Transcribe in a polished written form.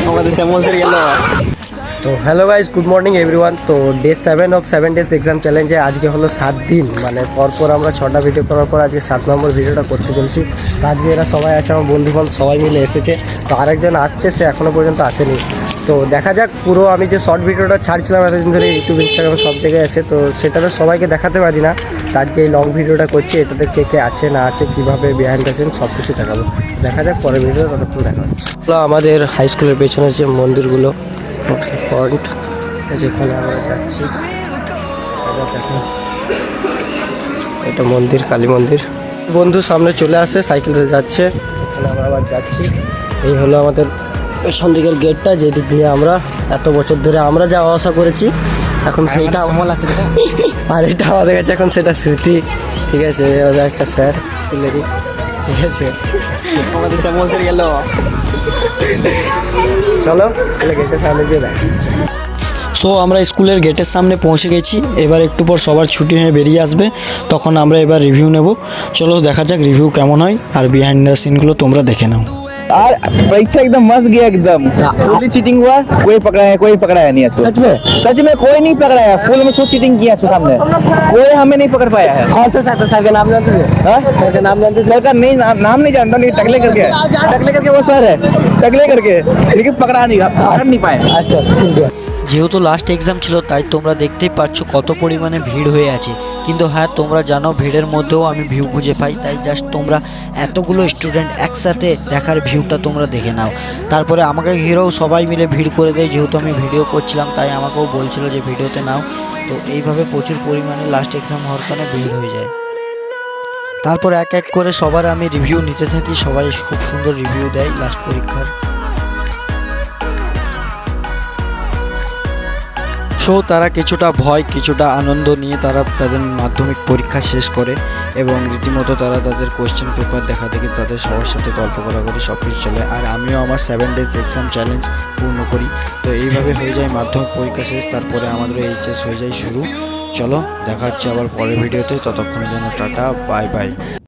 আমাদের স্যামল স্যার গেল। তো hello guys, good morning everyone. তো ডে 7 অফ 7 ডেজ এক্সাম চ্যালেঞ্জে আজকে হলো 7 দিন, মানে পরপর আমরা 6টা ভিডিও করার পর আজকে 7 নম্বর ভিডিওটা করতে চলছি। তো আজকে এরা সবাই আছে, আমার বন্ধুবান্ধব সবাই মিলে এসেছে। তো আরেকজন আসছে, সে এখনও পর্যন্ত আসেনি। তো দেখা যাক, পুরো আমি যে শর্ট ভিডিওটা ছাড়ছিলাম এতদিন ধরে ইউটিউব, ইনস্টাগ্রামে সব জায়গায় আছে, তো সেটা তো সবাইকে দেখাতে পারি না। তো আজকে এই লং ভিডিওটা করছি, এটাতে কে কে আছে না আছে, কীভাবে বিহাইন্ড আছেন সব কিছু দেখাবো। দেখা যাক পরের ভিডিও, ততক্ষণ দেখা হচ্ছে। আমাদের হাই স্কুলের পেছনের যে মন্দিরগুলো, পয়েন্ট যেখানে আমরা যাচ্ছি, এটা মন্দির, কালী মন্দির। বন্ধু সামনে চলে আসে, সাইকেলে যাচ্ছে, এখানে আমরা আবার যাচ্ছি। এই হলো আমাদের পেছন দিকের গেটটা, যেদিক দিয়ে আমরা এত বছর ধরে আমরা যাওয়া আসা করেছি। এখন সেইটা আমল আছে, আর এটা আমাদের কাছে এখন সেটা স্মৃতি। ঠিক আছে, আমাদের একটা স্যার স্কুলেরই, ঠিক আছে, আমাদের স্যামল স্যার গেল। চলো গেটের সামনে গিয়ে দেখ। সো আমরা স্কুলের গেটের সামনে পৌঁছে গেছি। এবার একটু পর সবার ছুটি হয়ে বেরিয়ে আসবে, তখন আমরা এবার রিভিউ নেব। চলো দেখা যাক রিভিউ কেমন হয়, আর বিহাইন্ড দ্য সিনগুলো তোমরা দেখে নাও। और परीक्षा एकदम मस्त गया एकदम। फुल्ली चीटिंग हुआ, कोई पकड़ाया नहीं इसको। सच में कोई नहीं पकड़ाया, फुल में चीटिंग किया इसके सामने, कोई हमें नहीं पकड़ पाया है। कौन सा सर का नाम जानते थे? सर का नाम जानते थे? सर का नहीं नाम नहीं जानता, लेकिन टकले करके वो सर है, टकले करके, लेकिन पकड़ नहीं पाए। अच्छा ठीक है। যেহেতু লাস্ট এক্সাম ছিল, তাই তোমরা দেখতেই পাচ্ছ কত পরিমাণে ভিড় হয়ে আছে। কিন্তু হ্যাঁ, তোমরা জানো ভিড়ের মধ্যেও আমি ভিউ খুঁজে পাই, তাই জাস্ট তোমরা এতগুলো স্টুডেন্ট একসাথে দেখার ভিউটা তোমরা দেখে নাও। তারপরে আমাকে ঘিরেও সবাই মিলে ভিড় করে দেয়, যেহেতু আমি ভিডিও করছিলাম, তাই আমাকেও বলছিল যে ভিডিওতে নাও। তো এইভাবে প্রচুর পরিমাণে লাস্ট এক্সাম হওয়ার কারণে ভিড় হয়ে যায়। তারপর এক এক করে সবার আমি রিভিউ নিতে থাকি, সবাই খুব সুন্দর রিভিউ দেয় লাস্ট পরীক্ষার। সো তারা কিছুটা ভয় কিছুটা আনন্দ নিয়ে তারা তাদের মাধ্যমিক পরীক্ষা শেষ করে, এবং রীতিমতো তারা তাদের কোয়েশ্চেন পেপার দেখা দেখি তাদের সবার সাথে গল্প করি সব কিছু চলে। আর আমিও আমার 7 ডেজ এক্সাম চ্যালেঞ্জ পূর্ণ করি। তো এইভাবে হয়ে যায় মাধ্যমিক পরীক্ষা শেষ, তারপরে আমাদের এইচএস হয়ে যায় শুরু। চলো দেখা হচ্ছে আবার পরের ভিডিওতে, ততক্ষণের জন্য টাটা, বাই বাই।